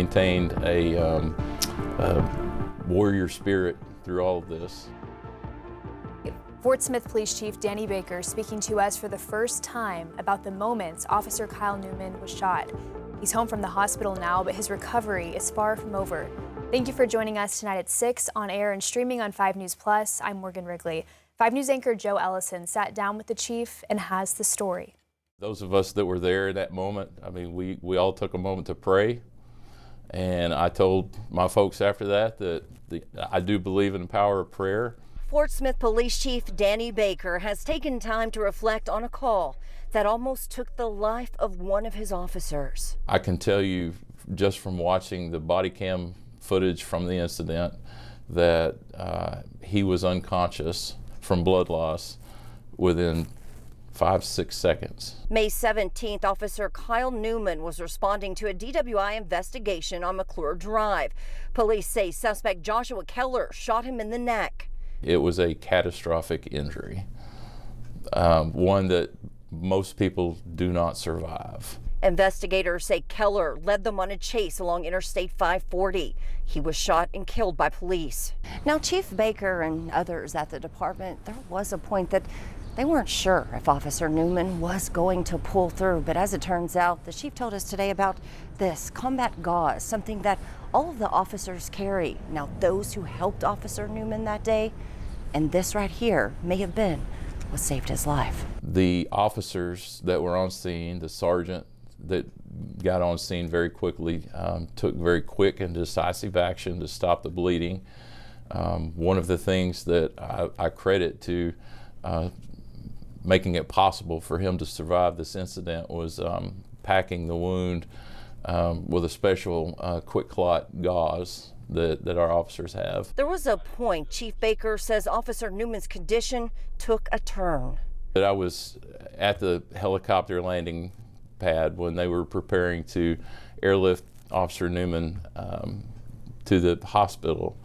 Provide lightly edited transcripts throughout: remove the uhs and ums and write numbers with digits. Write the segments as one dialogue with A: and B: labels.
A: maintained a warrior spirit through all of this.
B: Fort Smith Police Chief Danny Baker speaking to us for the first time about the moments Officer Kyle Newman was shot. He's home from the hospital now, but his recovery is far from over. Thank you for joining us tonight at 6 on air and streaming on 5 News Plus. I'm Morgan Wrigley. 5 News anchor Joe Ellison sat down with the chief and has the story.
A: Those of us that were there in that moment, I mean, we all took a moment to pray. And I told my folks after that I do believe in the power of prayer.
C: Fort Smith Police Chief Danny Baker has taken time to reflect on a call that almost took the life of one of his officers.
A: I can tell you just from watching the body cam footage from the incident that he was unconscious from blood loss within 5-6 seconds.
C: May 17th, Officer Kyle Newman was responding to a DWI investigation on McClure Drive. Police say suspect Joshua Keller shot him in the neck.
A: It was a catastrophic injury, one that most people do not survive.
C: Investigators say Keller led them on a chase along Interstate 540. He was shot and killed by police. Now, Chief Baker and others at the department, there was a point that they weren't sure if Officer Newman was going to pull through, but as it turns out, the chief told us today about this combat gauze, something that all of the officers carry. Now, those who helped Officer Newman that day, and this right here may have been what saved his life.
A: The officers that were on scene, the sergeant that got on scene very quickly, took very quick and decisive action to stop the bleeding. One of the things that I credit to making it possible for him to survive this incident was packing the wound with a special quick clot gauze that our officers have.
C: There was a point, Chief Baker says Officer Newman's condition took a turn.
A: I was at the helicopter landing pad when they were preparing to airlift Officer Newman to the hospital,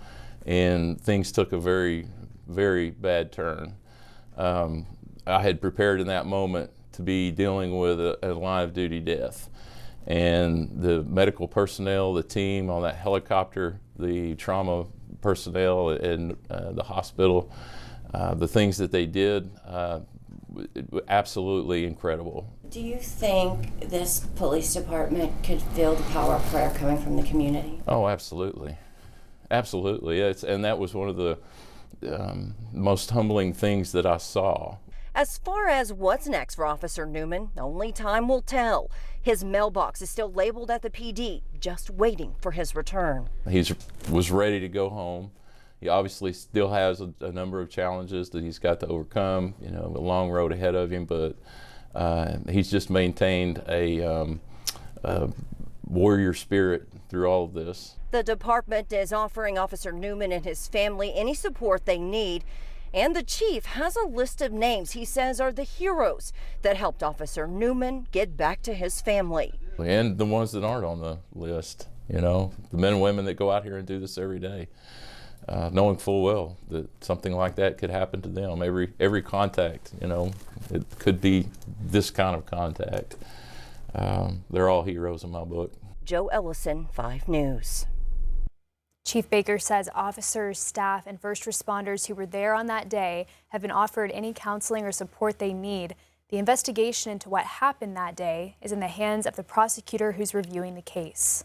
A: and things took a very, very bad turn. I had prepared in that moment to be dealing with a line of duty death. And the medical personnel, the team on that helicopter, the trauma personnel in the hospital, the things that they did, absolutely incredible.
D: Do you think this police department could feel the power of prayer coming from the community?
A: Oh, absolutely. Absolutely. And that was one of the most humbling things that I saw.
C: As far as what's next for Officer Newman, only time will tell. His mailbox is still labeled at the PD, just waiting for his return.
A: He was ready to go home. He obviously still has a number of challenges that he's got to overcome, you know, a long road ahead of him, but he's just maintained a warrior spirit through all of this.
C: The department is offering Officer Newman and his family any support they need. And the chief has a list of names he says are the heroes that helped Officer Newman get back to his family.
A: And the ones that aren't on the list, you know, the men and women that go out here and do this every day, knowing full well that something like that could happen to them. Every contact, you know, it could be this kind of contact. They're all heroes in my book.
C: Joe Ellison, 5 News.
B: Chief Baker says officers, staff, and first responders who were there on that day have been offered any counseling or support they need. The investigation into what happened that day is in the hands of the prosecutor who's reviewing the case.